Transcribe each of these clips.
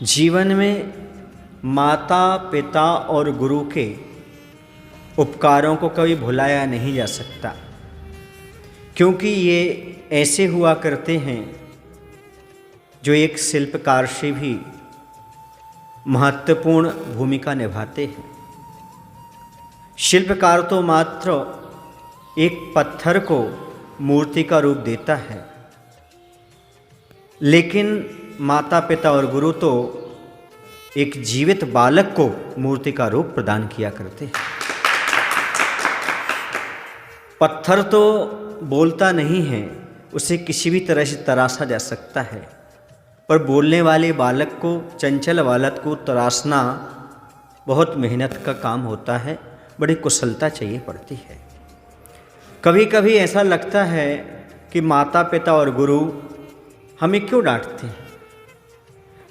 जीवन में माता पिता और गुरु के उपकारों को कभी भुलाया नहीं जा सकता, क्योंकि ये ऐसे हुआ करते हैं जो एक शिल्पकार से भी महत्वपूर्ण भूमिका निभाते हैं। शिल्पकार तो मात्र एक पत्थर को मूर्ति का रूप देता है, लेकिन माता पिता और गुरु तो एक जीवित बालक को मूर्ति का रूप प्रदान किया करते हैं। पत्थर तो बोलता नहीं है, उसे किसी भी तरह से तराशा जा सकता है, पर बोलने वाले बालक को, चंचल बालक को तराशना बहुत मेहनत का काम होता है, बड़ी कुशलता चाहिए पड़ती है। कभी कभी ऐसा लगता है कि माता पिता और गुरु हमें क्यों डांटते हैं।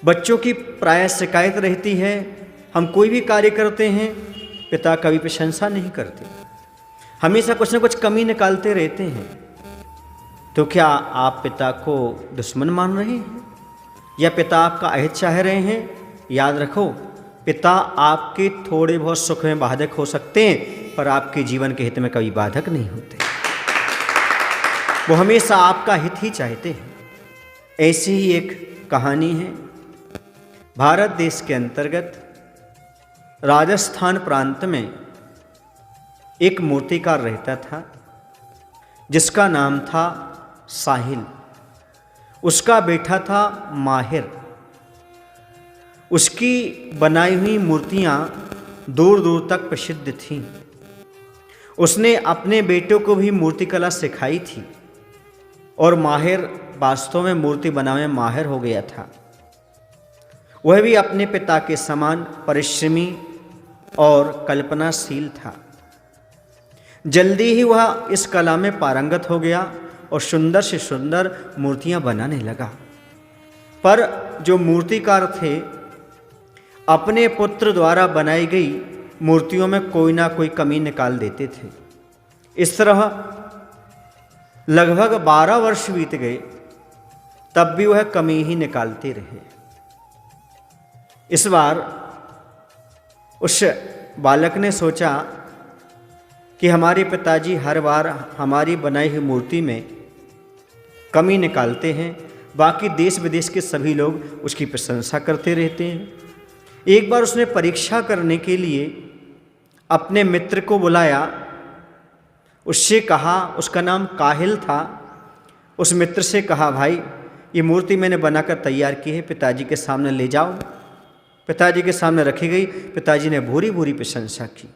बच्चों की प्रायः शिकायत रहती है, हम कोई भी कार्य करते हैं पिता कभी प्रशंसा नहीं करते, हमेशा कुछ न कुछ कमी निकालते रहते हैं। तो क्या आप पिता को दुश्मन मान रहे हैं या पिता आपका अहित चाह रहे हैं? याद रखो, पिता आपके थोड़े बहुत सुख में बाधक हो सकते हैं, पर आपके जीवन के हित में कभी बाधक नहीं होते। वो हमेशा आपका हित ही चाहते हैं। ऐसी ही एक कहानी है। भारत देश के अंतर्गत राजस्थान प्रांत में एक मूर्तिकार रहता था, जिसका नाम था साहिल। उसका बेटा था माहिर। उसकी बनाई हुई मूर्तियां दूर दूर तक प्रसिद्ध थीं। उसने अपने बेटों को भी मूर्तिकला सिखाई थी और माहिर वास्तव में मूर्ति बनाने में माहिर हो गया था। वह भी अपने पिता के समान परिश्रमी और कल्पनाशील था। जल्दी ही वह इस कला में पारंगत हो गया और सुंदर से सुंदर मूर्तियां बनाने लगा। पर जो मूर्तिकार थे, अपने पुत्र द्वारा बनाई गई मूर्तियों में कोई ना कोई कमी निकाल देते थे। इस तरह लगभग 12 वर्ष बीत गए, तब भी वह कमी ही निकालते रहे। इस बार उस बालक ने सोचा कि हमारे पिताजी हर बार हमारी बनाई हुई मूर्ति में कमी निकालते हैं, बाकी देश विदेश के सभी लोग उसकी प्रशंसा करते रहते हैं। एक बार उसने परीक्षा करने के लिए अपने मित्र को बुलाया। उससे कहा, उसका नाम काहिल था। उस मित्र से कहा, भाई ये मूर्ति मैंने बनाकर तैयार की है, पिताजी के सामने ले जाओ। पिताजी के सामने रखी गई। पिताजी ने भूरी भूरी प्रशंसा की।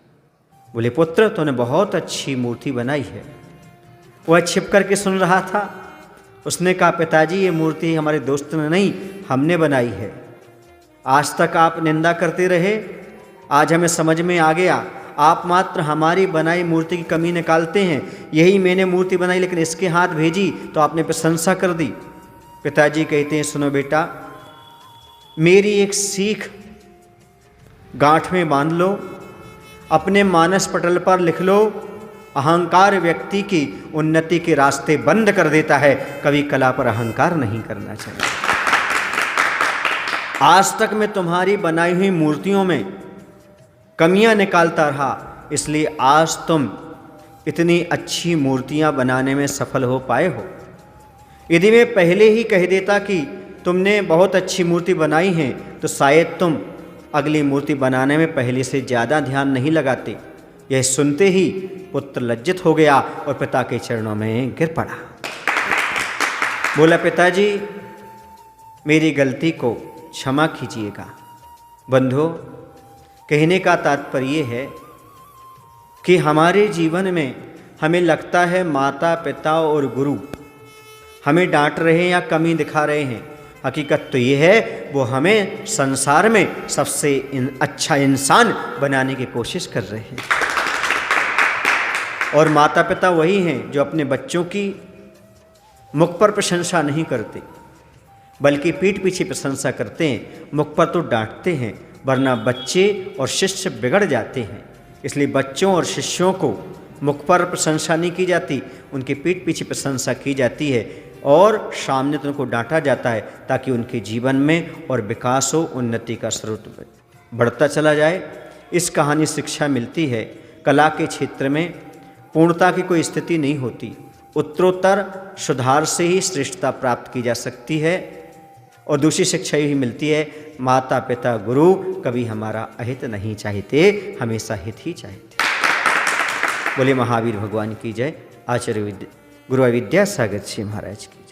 बोले, पुत्र तूने बहुत अच्छी मूर्ति बनाई है। वह छिप करके सुन रहा था। उसने कहा, पिताजी ये मूर्ति हमारे दोस्त ने नहीं, हमने बनाई है। आज तक आप निंदा करते रहे, आज हमें समझ में आ गया, आप मात्र हमारी बनाई मूर्ति की कमी निकालते हैं। यही मैंने मूर्ति बनाई, लेकिन इसके हाथ भेजी तो आपने प्रशंसा कर दी। पिताजी कहते हैं, सुनो बेटा, मेरी एक सीख गांठ में बांध लो, अपने मानस पटल पर लिख लो, अहंकार व्यक्ति की उन्नति के रास्ते बंद कर देता है। कभी कला पर अहंकार नहीं करना चाहिए। आज तक मैं तुम्हारी बनाई हुई मूर्तियों में कमियां निकालता रहा, इसलिए आज तुम इतनी अच्छी मूर्तियां बनाने में सफल हो पाए हो। यदि मैं पहले ही कह देता कि तुमने बहुत अच्छी मूर्ति बनाई है, तो शायद तुम अगली मूर्ति बनाने में पहले से ज़्यादा ध्यान नहीं लगाते। यह सुनते ही पुत्र लज्जित हो गया और पिता के चरणों में गिर पड़ा। बोला, पिताजी मेरी गलती को क्षमा कीजिएगा। बंधुओं, कहने का तात्पर्य है कि हमारे जीवन में हमें लगता है माता पिता और गुरु हमें डांट रहे हैं या कमी दिखा रहे हैं। हकीकत तो ये है, वो हमें संसार में सबसे अच्छा इंसान बनाने की कोशिश कर रहे हैं। और माता पिता वही हैं जो अपने बच्चों की मुख पर प्रशंसा नहीं करते, बल्कि पीठ पीछे प्रशंसा करते हैं। मुख पर तो डांटते हैं, वरना बच्चे और शिष्य बिगड़ जाते हैं। इसलिए बच्चों और शिष्यों को मुख पर प्रशंसा नहीं की जाती, उनके पीठ पीछे प्रशंसा की जाती है। और सामने तो उनको डांटा जाता है ताकि उनके जीवन में और विकास हो, उन्नति का स्रोत बढ़ता चला जाए। इस कहानी शिक्षा मिलती है कला के क्षेत्र में पूर्णता की कोई स्थिति नहीं होती, उत्तरोत्तर सुधार से ही श्रेष्ठता प्राप्त की जा सकती है। और दूसरी शिक्षा यही मिलती है, माता पिता गुरु कभी हमारा अहित नहीं चाहते, हमेशा हित ही चाहते। बोले महावीर भगवान की जय। आचार्य गुरु विद्यासागर जी महाराज की।